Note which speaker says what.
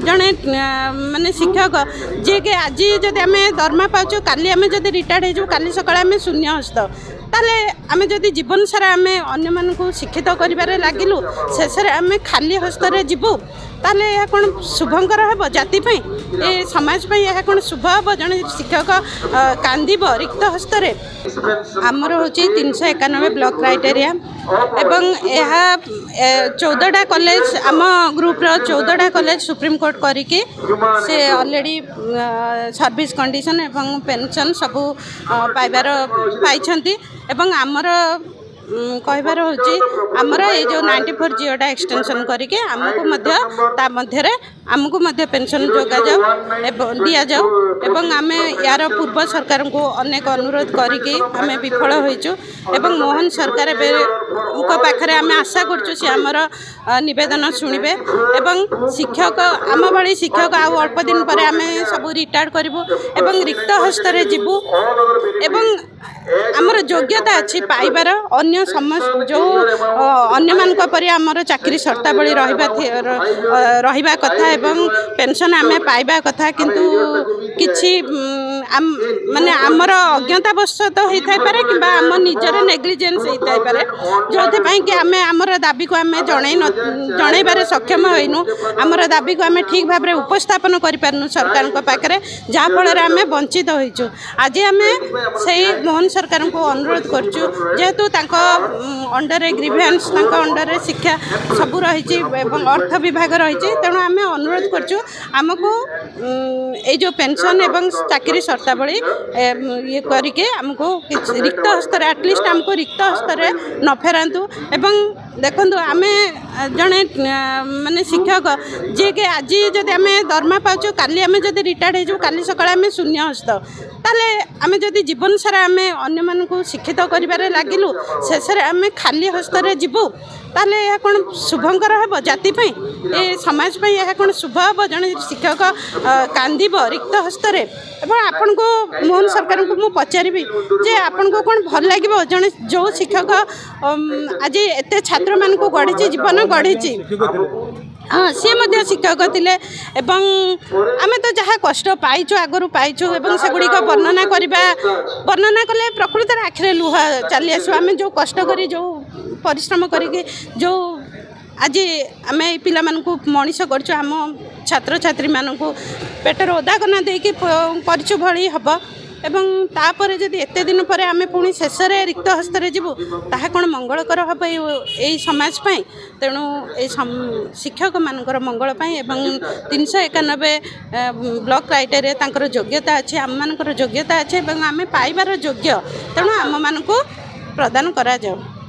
Speaker 1: जड़े माने शिक्षक जी कि आज जब आम दरमा पाचु काली आम जब रिटायर्ड हो काली सका आम शून्य हस्त ताले आम जदि जीवन सारा आम अन्य शिक्षित कर लगिलु शेष आम खाली हस्तर जीवु ताले यह कौन शुभंकर हम जाति ए समाज यह कौन शुभ हम जड़े शिक्षक कांद रिक्त हस्तरे आमर हूँ 391 ब्लॉक क्राइटेरिया एवं यह 14टा कॉलेज आम ग्रुप्र 14टा कॉलेज सुप्रीम कोर्ट करिके से ऑलरेडी सर्विस कंडीशन एवं पेंशन सबू पाइबार पाइछंती एवं आमर कहबार हूँ आमर ये जो 94 जियोटा एक्सटेंशन करके आमको आमको पेंशन जोगा जाऊ दि जाऊ एवं आम यार पूर्व सरकार को अनेक अनुरोध करके आम विफल होइचु एवं मोहन सरकार पाखे आम आशा करुँ आमर निवेदन शुणवे एवं शिक्षक आम भाई शिक्षक आउ अल्प दिन पर आम सब रिटायर्ड करूँ एवं रिक्त हस्तर जीवु एवं आमर योग्यता अच्छी पाइबार अन्य समस्त जो अन्य मानक परि आमर चाकरी शर्तावली रहिबा कथा एवं पेंशन आमे पाइबा कथा किंतु किछि माने आमर अज्ञतावशत होइथाय पारे किबा आम निजर नेग्लिजेंस होइथाय पारे जोथि पई कि आमे आमर दाबी को आमे जणैबारे सक्षम होइनु आमर दाबी को आमे ठीक भाबरे उपस्थापन करि पारनु सरकार को पाखरे जा फल आमे वंचित होइछु आज आमे सेही मोहन सरकार को अनुरोध करछु जेहेतु तांको अंडर ग्रीवेंस तांको अंडर शिक्षा सबू रही अर्थ विभाग रही तेणु आम अनुरोध करछु आमको ये जो पेंशन एवं चाकरी शर्तावली ये करके आमको रिक्त हस्तर एटलिस्ट आमको रिक्त हस्तर न फेरातु एवं देखु आम जड़े माने शिक्षक जी कि आज जब आम दरमा पाचु काली आम जब रिटायर्ड हो काली सका आम शून्य हस्त ताले आम जदि जीवन सारा आम अन्य शिक्षित कर लगिलु शेष आम खाली हस्तर जीवु ताले यह कौन शुभंकर हम जाति ए समाज यह कौन शुभ हम जड़े शिक्षक कांद रिक्त हस्तरे एवं आपण को मोहन सरकार को मु पचारि जे आपण को कौन भल लगे जड़े जो शिक्षक आज एत छात्र मान को गढ़ी जीवन गढ़ी हाँ सी शिक्षक थे आम तो जहाँ कष्ट पाइचु आगु पाइचु सेगुड़ी वर्णना कले प्रकृत आखिरे लुह चली आस आम जो कष्ट करी जो परिश्रम करी जो आज आम पिला मानकु मनीष करछु आम छात्र छात्री मानकु पेटर ओदा कना देकी करछु भली हब एवं तापर जदि एते दिन पर आम पुणी शेष रिक्त हस्तर जीवु ताहा कौन मंगलकर हम यही समाज पाई तेणु शिक्षक मानकर मंगल पाई एवं 391 ब्लॉक क्राइटेरिया तांकर योग्यता अच्छे आम मानकर योग्यता अच्छे एवं आम पाइबार योग्य तेणु आम मानकु प्रदान करा जाऊ।